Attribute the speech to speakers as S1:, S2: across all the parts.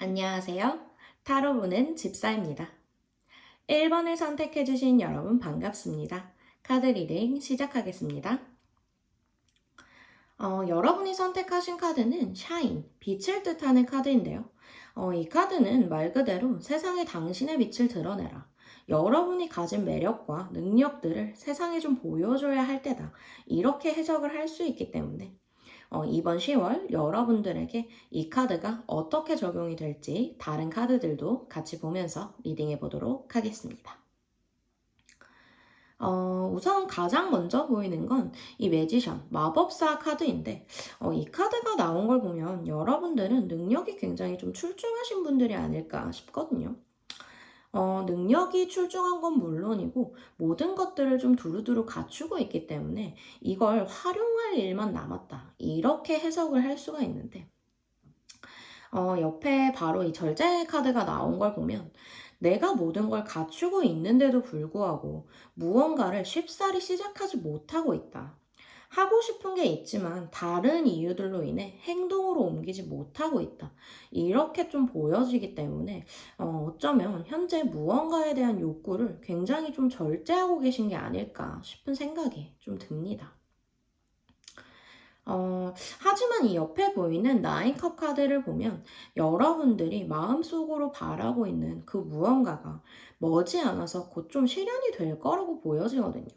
S1: 안녕하세요. 타로 보는 집사입니다. 1번을 선택해주신 여러분 반갑습니다. 카드 리딩 시작하겠습니다. 여러분이 선택하신 카드는 샤인, 빛을 뜻하는 카드인데요. 이 카드는 말 그대로 세상에 당신의 빛을 드러내라. 여러분이 가진 매력과 능력들을 세상에 좀 보여줘야 할 때다. 이렇게 해석을 할 수 있기 때문에 이번 10월 여러분들에게 이 카드가 어떻게 적용이 될지 다른 카드들도 같이 보면서 리딩해 보도록 하겠습니다. 우선 가장 먼저 보이는 건 이 매지션, 마법사 카드인데 이 카드가 나온 걸 보면 여러분들은 능력이 굉장히 좀 출중하신 분들이 아닐까 싶거든요. 능력이 출중한 건 물론이고 모든 것들을 좀 두루두루 갖추고 있기 때문에 이걸 활용할 일만 남았다. 이렇게 해석을 할 수가 있는데 옆에 바로 이 절제 카드가 나온 걸 보면 내가 모든 걸 갖추고 있는데도 불구하고 무언가를 쉽사리 시작하지 못하고 있다. 하고 싶은 게 있지만 다른 이유들로 인해 행동으로 옮기지 못하고 있다. 이렇게 좀 보여지기 때문에 어쩌면 현재 무언가에 대한 욕구를 굉장히 좀 절제하고 계신 게 아닐까 싶은 생각이 좀 듭니다. 하지만 이 옆에 보이는 나인컵 카드를 보면 여러분들이 마음속으로 바라고 있는 그 무언가가 머지않아서 곧 좀 실현이 될 거라고 보여지거든요.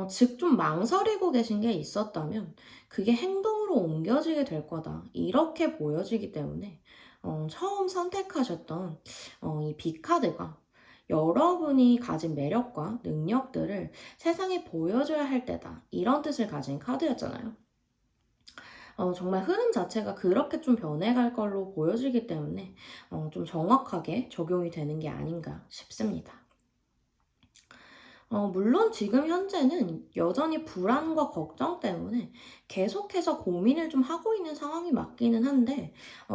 S1: 즉 좀 망설이고 계신 게 있었다면 그게 행동으로 옮겨지게 될 거다. 이렇게 보여지기 때문에 처음 선택하셨던 이 B카드가 여러분이 가진 매력과 능력들을 세상에 보여줘야 할 때다. 이런 뜻을 가진 카드였잖아요. 정말 흐름 자체가 그렇게 좀 변해갈 걸로 보여지기 때문에 좀 정확하게 적용이 되는 게 아닌가 싶습니다. 물론 지금 현재는 여전히 불안과 걱정 때문에 계속해서 고민을 좀 하고 있는 상황이 맞기는 한데,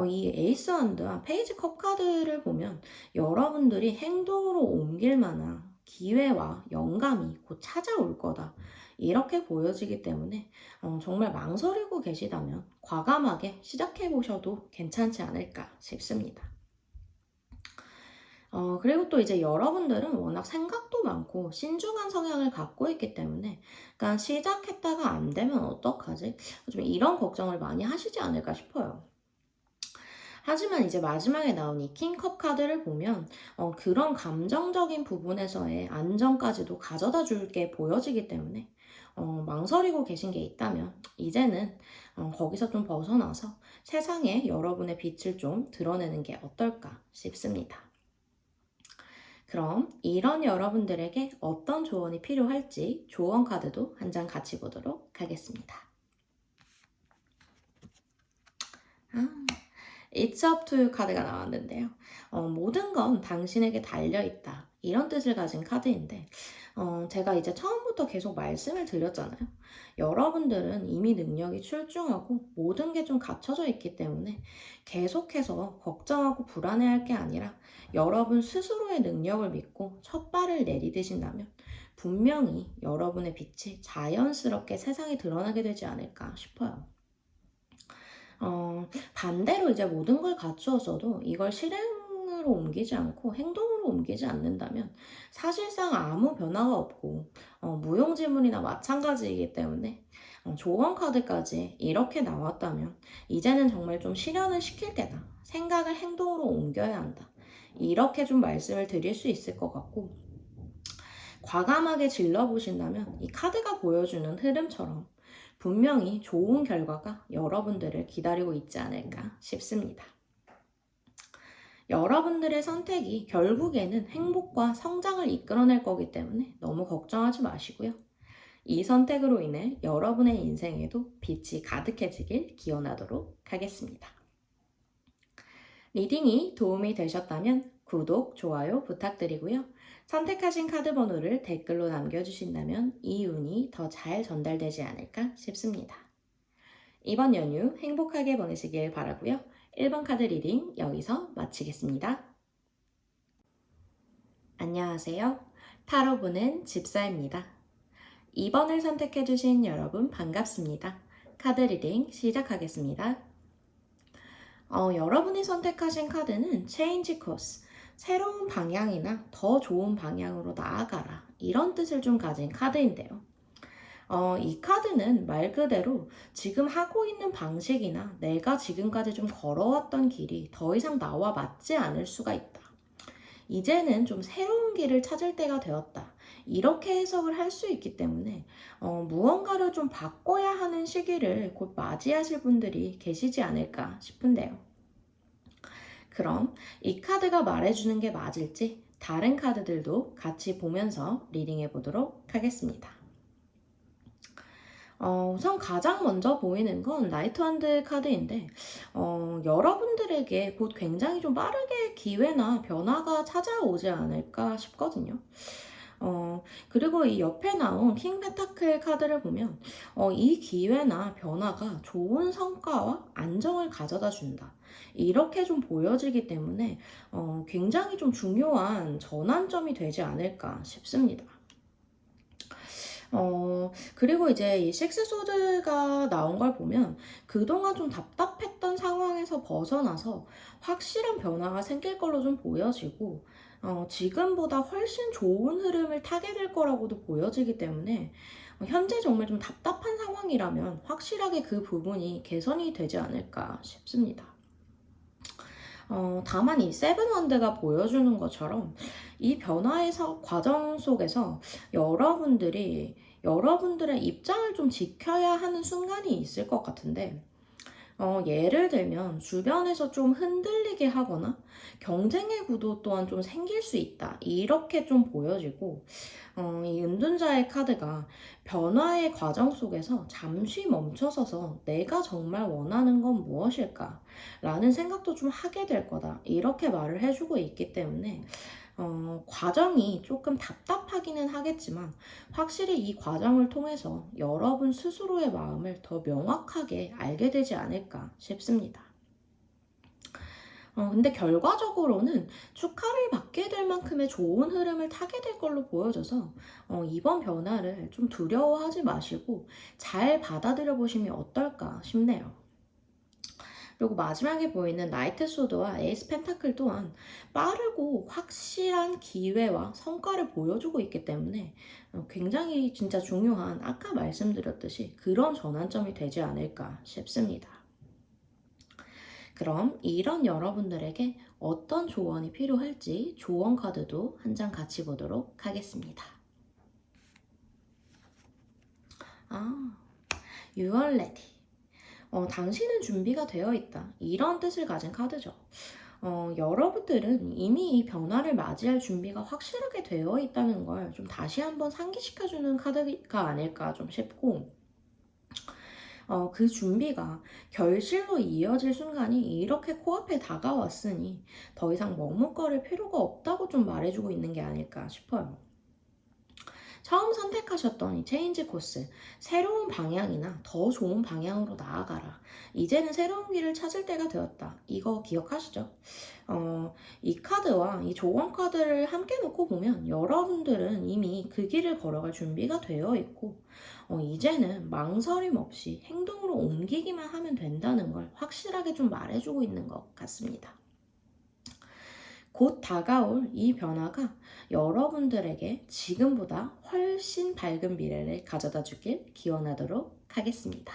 S1: 이 에이스 한드와 페이지 컵 카드를 보면 여러분들이 행동으로 옮길 만한 기회와 영감이 곧 찾아올 거다. 이렇게 보여지기 때문에 정말 망설이고 계시다면 과감하게 시작해 보셔도 괜찮지 않을까 싶습니다. 그리고 또 이제 여러분들은 워낙 생각도 많고 신중한 성향을 갖고 있기 때문에 그러니까 시작했다가 안 되면 어떡하지? 좀 이런 걱정을 많이 하시지 않을까 싶어요. 하지만 이제 마지막에 나온 이 킹컵 카드를 보면 그런 감정적인 부분에서의 안정까지도 가져다 줄 게 보여지기 때문에 망설이고 계신 게 있다면 이제는 거기서 좀 벗어나서 세상에 여러분의 빛을 좀 드러내는 게 어떨까 싶습니다. 그럼 이런 여러분들에게 어떤 조언이 필요할지 조언 카드도 한 장 같이 보도록 하겠습니다. It's up to you 카드가 나왔는데요. 모든 건 당신에게 달려있다. 이런 뜻을 가진 카드인데, 제가 이제 처음부터 계속 말씀을 드렸잖아요. 여러분들은 이미 능력이 출중하고 모든 게 좀 갖춰져 있기 때문에 계속해서 걱정하고 불안해할 게 아니라 여러분 스스로의 능력을 믿고 첫 발을 내디디신다면 분명히 여러분의 빛이 자연스럽게 세상에 드러나게 되지 않을까 싶어요. 반대로 이제 모든 걸 갖추었어도 이걸 실행으로 옮기지 않고 행동으로 옮기지 않는다면 사실상 아무 변화가 없고 무용지물이나 마찬가지이기 때문에 조언 카드까지 이렇게 나왔다면 이제는 정말 좀 실현을 시킬 때다. 생각을 행동으로 옮겨야 한다. 이렇게 좀 말씀을 드릴 수 있을 것 같고 과감하게 질러보신다면 이 카드가 보여주는 흐름처럼 분명히 좋은 결과가 여러분들을 기다리고 있지 않을까 싶습니다. 여러분들의 선택이 결국에는 행복과 성장을 이끌어낼 거기 때문에 너무 걱정하지 마시고요. 이 선택으로 인해 여러분의 인생에도 빛이 가득해지길 기원하도록 하겠습니다. 리딩이 도움이 되셨다면 구독, 좋아요 부탁드리고요. 선택하신 카드 번호를 댓글로 남겨주신다면 이 운이 더 잘 전달되지 않을까 싶습니다. 이번 연휴 행복하게 보내시길 바라고요. 1번 카드 리딩 여기서 마치겠습니다. 안녕하세요. 타로 보는 집사입니다. 2번을 선택해주신 여러분 반갑습니다. 카드 리딩 시작하겠습니다. 여러분이 선택하신 카드는 Change Course, 새로운 방향이나 더 좋은 방향으로 나아가라. 이런 뜻을 좀 가진 카드인데요. 이 카드는 말 그대로 지금 하고 있는 방식이나 내가 지금까지 좀 걸어왔던 길이 더 이상 나와 맞지 않을 수가 있다. 이제는 좀 새로운 길을 찾을 때가 되었다. 이렇게 해석을 할 수 있기 때문에 무언가를 좀 바꿔야 하는 시기를 곧 맞이하실 분들이 계시지 않을까 싶은데요. 그럼 이 카드가 말해주는 게 맞을지 다른 카드들도 같이 보면서 리딩해 보도록 하겠습니다. 우선 가장 먼저 보이는 건 라이트핸드 카드인데 여러분들에게 곧 굉장히 좀 빠르게 기회나 변화가 찾아오지 않을까 싶거든요. 그리고 이 옆에 나온 킹 펜타클 카드를 보면 이 기회나 변화가 좋은 성과와 안정을 가져다 준다. 이렇게 좀 보여지기 때문에 굉장히 좀 중요한 전환점이 되지 않을까 싶습니다. 그리고 이제 이 식스소드가 나온 걸 보면 그동안 좀 답답했던 상황에서 벗어나서 확실한 변화가 생길 걸로 좀 보여지고, 지금보다 훨씬 좋은 흐름을 타게 될 거라고도 보여지기 때문에, 현재 정말 좀 답답한 상황이라면 확실하게 그 부분이 개선이 되지 않을까 싶습니다. 다만 이 세븐원드가 보여주는 것처럼 이 변화에서 과정 속에서 여러분들의 입장을 좀 지켜야 하는 순간이 있을 것 같은데, 예를 들면 주변에서 좀 흔들리게 하거나 경쟁의 구도 또한 좀 생길 수 있다. 이렇게 좀 보여지고, 이 은둔자의 카드가 변화의 과정 속에서 잠시 멈춰서서 내가 정말 원하는 건 무엇일까? 라는 생각도 좀 하게 될 거다. 이렇게 말을 해주고 있기 때문에 과정이 조금 답답하기는 하겠지만 확실히 이 과정을 통해서 여러분 스스로의 마음을 더 명확하게 알게 되지 않을까 싶습니다. 근데 결과적으로는 축하를 받게 될 만큼의 좋은 흐름을 타게 될 걸로 보여져서 이번 변화를 좀 두려워하지 마시고 잘 받아들여 보시면 어떨까 싶네요. 그리고 마지막에 보이는 나이트 소드와 에이스 펜타클 또한 빠르고 확실한 기회와 성과를 보여주고 있기 때문에 굉장히 진짜 중요한, 아까 말씀드렸듯이 그런 전환점이 되지 않을까 싶습니다. 그럼 이런 여러분들에게 어떤 조언이 필요할지 조언 카드도 한 장 같이 보도록 하겠습니다. You are ready. 당신은 준비가 되어 있다. 이런 뜻을 가진 카드죠. 여러분들은 이미 이 변화를 맞이할 준비가 확실하게 되어 있다는 걸 좀 다시 한번 상기시켜주는 카드가 아닐까 좀 싶고, 그 준비가 결실로 이어질 순간이 이렇게 코앞에 다가왔으니 더 이상 머뭇거릴 필요가 없다고 좀 말해주고 있는 게 아닐까 싶어요. 처음 선택하셨던 이 체인지 코스, 새로운 방향이나 더 좋은 방향으로 나아가라. 이제는 새로운 길을 찾을 때가 되었다. 이거 기억하시죠? 이 카드와 이 조언 카드를 함께 놓고 보면 여러분들은 이미 그 길을 걸어갈 준비가 되어 있고, 이제는 망설임 없이 행동으로 옮기기만 하면 된다는 걸 확실하게 좀 말해주고 있는 것 같습니다. 곧 다가올 이 변화가 여러분들에게 지금보다 훨씬 밝은 미래를 가져다 주길 기원하도록 하겠습니다.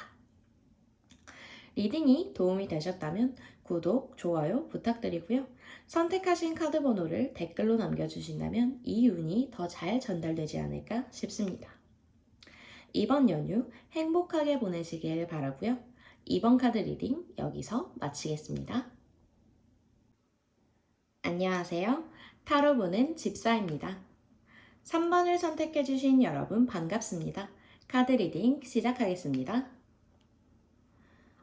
S1: 리딩이 도움이 되셨다면 구독, 좋아요 부탁드리고요. 선택하신 카드 번호를 댓글로 남겨주신다면 이 운이 더 잘 전달되지 않을까 싶습니다. 이번 연휴 행복하게 보내시길 바라고요. 이번 카드 리딩 여기서 마치겠습니다. 안녕하세요. 타로 보는 집사입니다. 3번을 선택해주신 여러분 반갑습니다. 카드 리딩 시작하겠습니다.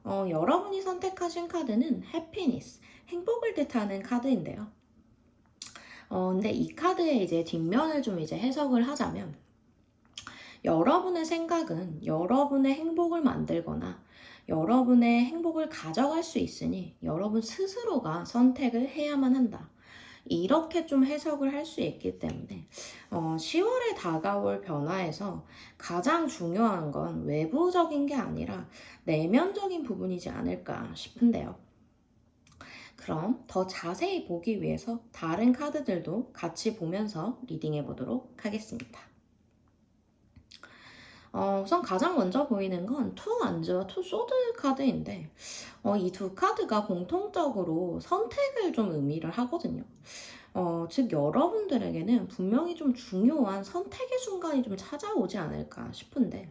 S1: 여러분이 선택하신 카드는 해피니스, 행복을 뜻하는 카드인데요. 근데 이 카드의 이제 뒷면을 좀 이제 해석을 하자면, 여러분의 생각은 여러분의 행복을 만들거나 여러분의 행복을 가져갈 수 있으니 여러분 스스로가 선택을 해야만 한다. 이렇게 좀 해석을 할 수 있기 때문에 10월에 다가올 변화에서 가장 중요한 건 외부적인 게 아니라 내면적인 부분이지 않을까 싶은데요. 그럼 더 자세히 보기 위해서 다른 카드들도 같이 보면서 리딩해 보도록 하겠습니다. 우선 가장 먼저 보이는 건 투 완즈와 투 소드 카드인데 이 두 카드가 공통적으로 선택을 좀 의미를 하거든요. 즉 여러분들에게는 분명히 좀 중요한 선택의 순간이 좀 찾아오지 않을까 싶은데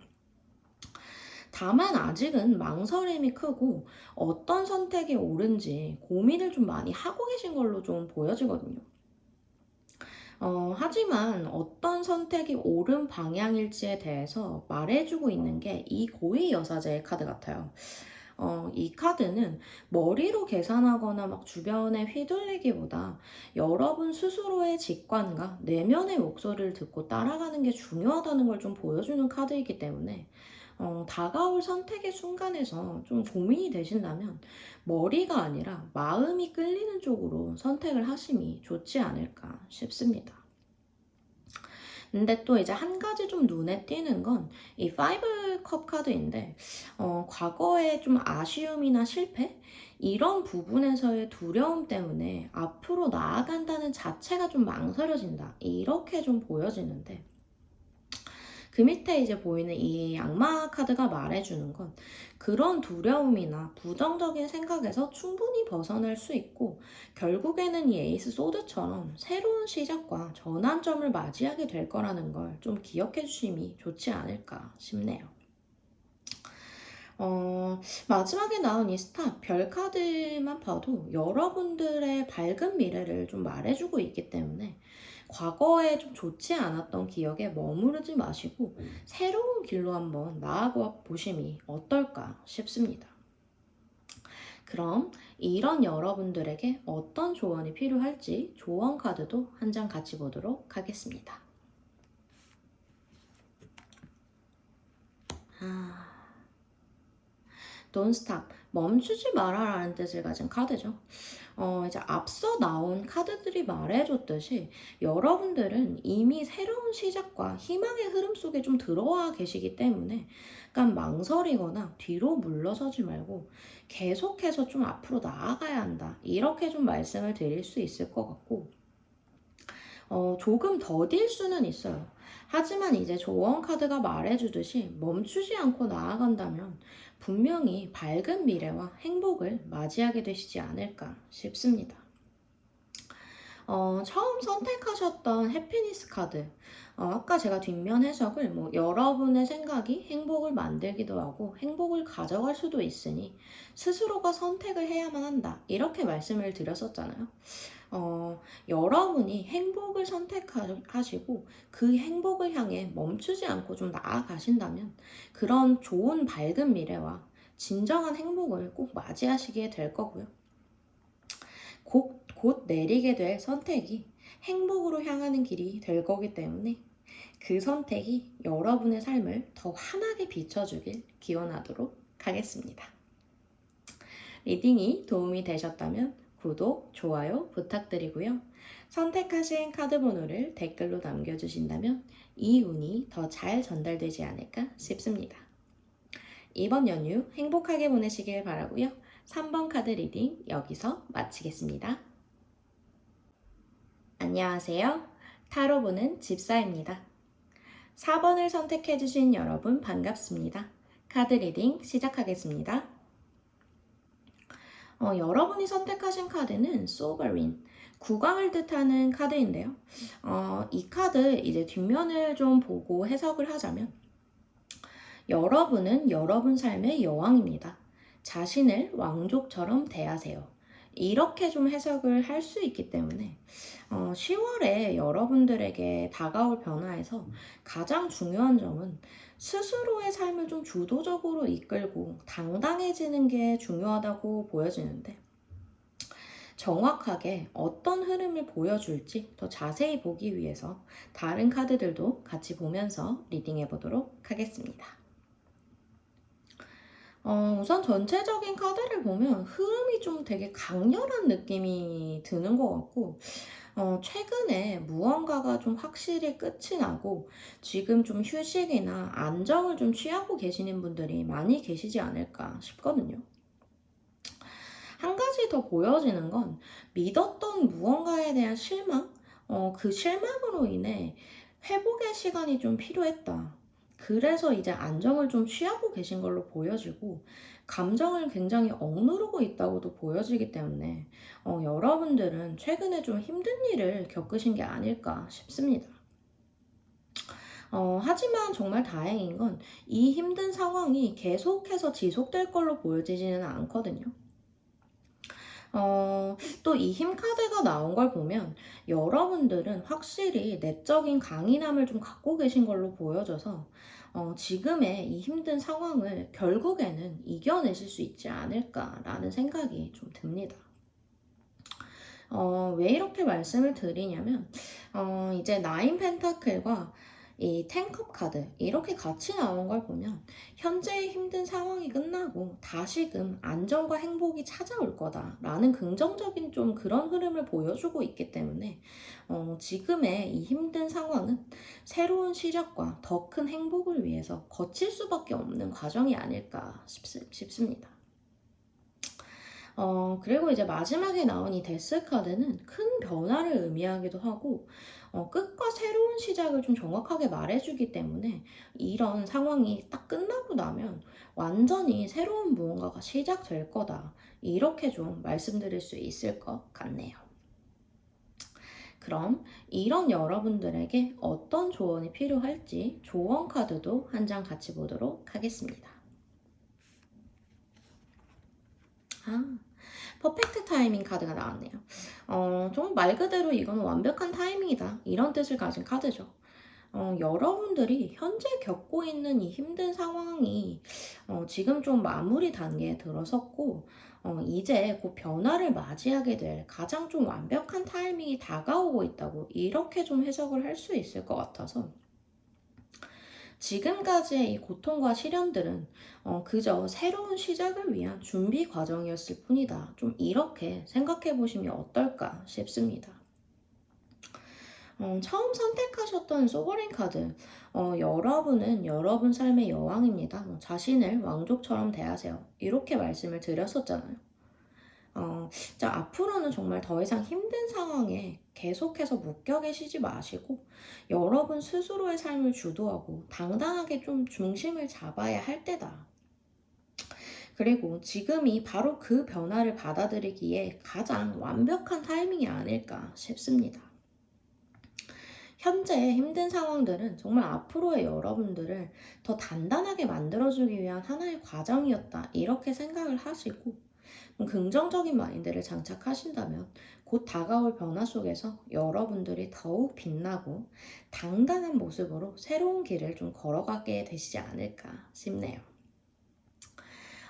S1: 다만 아직은 망설임이 크고 어떤 선택이 옳은지 고민을 좀 많이 하고 계신 걸로 좀 보여지거든요. 하지만 어떤 선택이 옳은 방향일지에 대해서 말해주고 있는 게 이 고위 여사제의 카드 같아요. 이 카드는 머리로 계산하거나 막 주변에 휘둘리기보다 여러분 스스로의 직관과 내면의 목소리를 듣고 따라가는 게 중요하다는 걸 좀 보여주는 카드이기 때문에 다가올 선택의 순간에서 좀 고민이 되신다면 머리가 아니라 마음이 끌리는 쪽으로 선택을 하심이 좋지 않을까 싶습니다. 근데 또 이제 한 가지 좀 눈에 띄는 건 이 파이브 컵 카드인데 과거의 좀 아쉬움이나 실패 이런 부분에서의 두려움 때문에 앞으로 나아간다는 자체가 좀 망설여진다 이렇게 좀 보여지는데 그 밑에 이제 보이는 이 악마 카드가 말해주는 건 그런 두려움이나 부정적인 생각에서 충분히 벗어날 수 있고 결국에는 이 에이스 소드처럼 새로운 시작과 전환점을 맞이하게 될 거라는 걸 좀 기억해 주심이 좋지 않을까 싶네요. 마지막에 나온 이 스타 별 카드만 봐도 여러분들의 밝은 미래를 좀 말해주고 있기 때문에 과거에 좀 좋지 않았던 기억에 머무르지 마시고 새로운 길로 한번 나아가 보심이 어떨까 싶습니다. 그럼 이런 여러분들에게 어떤 조언이 필요할지 조언 카드도 한 장 같이 보도록 하겠습니다. Don't stop. 멈추지 마라라는 뜻을 가진 카드죠. 이제 앞서 나온 카드들이 말해줬듯이 여러분들은 이미 새로운 시작과 희망의 흐름 속에 좀 들어와 계시기 때문에 약간 망설이거나 뒤로 물러서지 말고 계속해서 좀 앞으로 나아가야 한다. 이렇게 좀 말씀을 드릴 수 있을 것 같고 조금 더딜 수는 있어요. 하지만 이제 조언 카드가 말해주듯이 멈추지 않고 나아간다면 분명히 밝은 미래와 행복을 맞이하게 되시지 않을까 싶습니다. 처음 선택하셨던 해피니스 카드. 아까 제가 뒷면 해석을 여러분의 생각이 행복을 만들기도 하고 행복을 가져갈 수도 있으니 스스로가 선택을 해야만 한다. 이렇게 말씀을 드렸었잖아요. 여러분이 행복을 선택하시고 그 행복을 향해 멈추지 않고 좀 나아가신다면 그런 좋은 밝은 미래와 진정한 행복을 꼭 맞이하시게 될 거고요. 곧 내리게 될 선택이 행복으로 향하는 길이 될 거기 때문에 그 선택이 여러분의 삶을 더 환하게 비춰주길 기원하도록 하겠습니다. 리딩이 도움이 되셨다면 구독, 좋아요 부탁드리고요. 선택하신 카드 번호를 댓글로 남겨주신다면 이 운이 더 잘 전달되지 않을까 싶습니다. 이번 연휴 행복하게 보내시길 바라고요. 3번 카드 리딩 여기서 마치겠습니다. 안녕하세요. 타로 보는 집사입니다. 4번을 선택해주신 여러분 반갑습니다. 카드 리딩 시작하겠습니다. 여러분이 선택하신 카드는 소버린, 국왕을 뜻하는 카드인데요. 이 카드 이제 뒷면을 좀 보고 해석을 하자면 여러분은 여러분 삶의 여왕입니다. 자신을 왕족처럼 대하세요. 이렇게 좀 해석을 할 수 있기 때문에 10월에 여러분들에게 다가올 변화에서 가장 중요한 점은 스스로의 삶을 좀 주도적으로 이끌고 당당해지는 게 중요하다고 보여지는데 정확하게 어떤 흐름을 보여줄지 더 자세히 보기 위해서 다른 카드들도 같이 보면서 리딩해 보도록 하겠습니다. 우선 전체적인 카드를 보면 흐름이 좀 되게 강렬한 느낌이 드는 것 같고 최근에 무언가가 좀 확실히 끝이 나고 지금 좀 휴식이나 안정을 좀 취하고 계시는 분들이 많이 계시지 않을까 싶거든요. 한 가지 더 보여지는 건 믿었던 무언가에 대한 실망? 그 실망으로 인해 회복의 시간이 좀 필요했다. 그래서 이제 안정을 좀 취하고 계신 걸로 보여지고, 감정을 굉장히 억누르고 있다고도 보여지기 때문에, 여러분들은 최근에 좀 힘든 일을 겪으신 게 아닐까 싶습니다. 하지만 정말 다행인 건 이 힘든 상황이 계속해서 지속될 걸로 보여지지는 않거든요. 또 이 힘 카드가 나온 걸 보면 여러분들은 확실히 내적인 강인함을 좀 갖고 계신 걸로 보여져서 지금의 이 힘든 상황을 결국에는 이겨내실 수 있지 않을까라는 생각이 좀 듭니다. 왜 이렇게 말씀을 드리냐면, 이제 나인 펜타클과 이 텐컵 카드 이렇게 같이 나온 걸 보면 현재의 힘든 상황이 끝나고 다시금 안정과 행복이 찾아올 거다라는 긍정적인 좀 그런 흐름을 보여주고 있기 때문에 지금의 이 힘든 상황은 새로운 시작과 더 큰 행복을 위해서 거칠 수밖에 없는 과정이 아닐까 싶습니다. 그리고 이제 마지막에 나온 이 데스 카드는 큰 변화를 의미하기도 하고, 끝과 새로운 시작을 좀 정확하게 말해주기 때문에 이런 상황이 딱 끝나고 나면 완전히 새로운 무언가가 시작될 거다. 이렇게 좀 말씀드릴 수 있을 것 같네요. 그럼 이런 여러분들에게 어떤 조언이 필요할지 조언 카드도 한 장 같이 보도록 하겠습니다. 퍼펙트 타이밍 카드가 나왔네요. 정말 말 그대로 이건 완벽한 타이밍이다. 이런 뜻을 가진 카드죠. 여러분들이 현재 겪고 있는 이 힘든 상황이 지금 좀 마무리 단계에 들어섰고, 이제 곧 변화를 맞이하게 될 가장 좀 완벽한 타이밍이 다가오고 있다고 이렇게 좀 해석을 할 수 있을 것 같아서, 지금까지의 이 고통과 시련들은 그저 새로운 시작을 위한 준비 과정이었을 뿐이다. 좀 이렇게 생각해 보시면 어떨까 싶습니다. 처음 선택하셨던 소버린 카드, 여러분은 여러분 삶의 여왕입니다. 자신을 왕족처럼 대하세요. 이렇게 말씀을 드렸었잖아요. 자, 앞으로는 정말 더 이상 힘든 상황에 계속해서 묶여 계시지 마시고, 여러분 스스로의 삶을 주도하고 당당하게 좀 중심을 잡아야 할 때다. 그리고 지금이 바로 그 변화를 받아들이기에 가장 완벽한 타이밍이 아닐까 싶습니다. 현재의 힘든 상황들은 정말 앞으로의 여러분들을 더 단단하게 만들어주기 위한 하나의 과정이었다. 이렇게 생각을 하시고, 긍정적인 마인드를 장착하신다면 곧 다가올 변화 속에서 여러분들이 더욱 빛나고 당당한 모습으로 새로운 길을 좀 걸어가게 되시지 않을까 싶네요.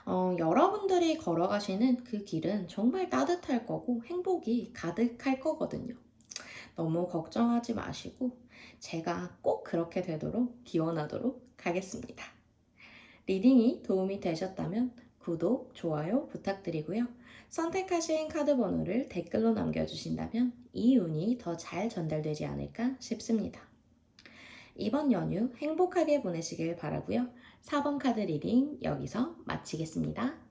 S1: 여러분들이 걸어가시는 그 길은 정말 따뜻할 거고 행복이 가득할 거거든요. 너무 걱정하지 마시고 제가 꼭 그렇게 되도록 기원하도록 하겠습니다. 리딩이 도움이 되셨다면 구독, 좋아요 부탁드리고요. 선택하신 카드 번호를 댓글로 남겨주신다면 이 운이 더 잘 전달되지 않을까 싶습니다. 이번 연휴 행복하게 보내시길 바라고요. 4번 카드 리딩 여기서 마치겠습니다.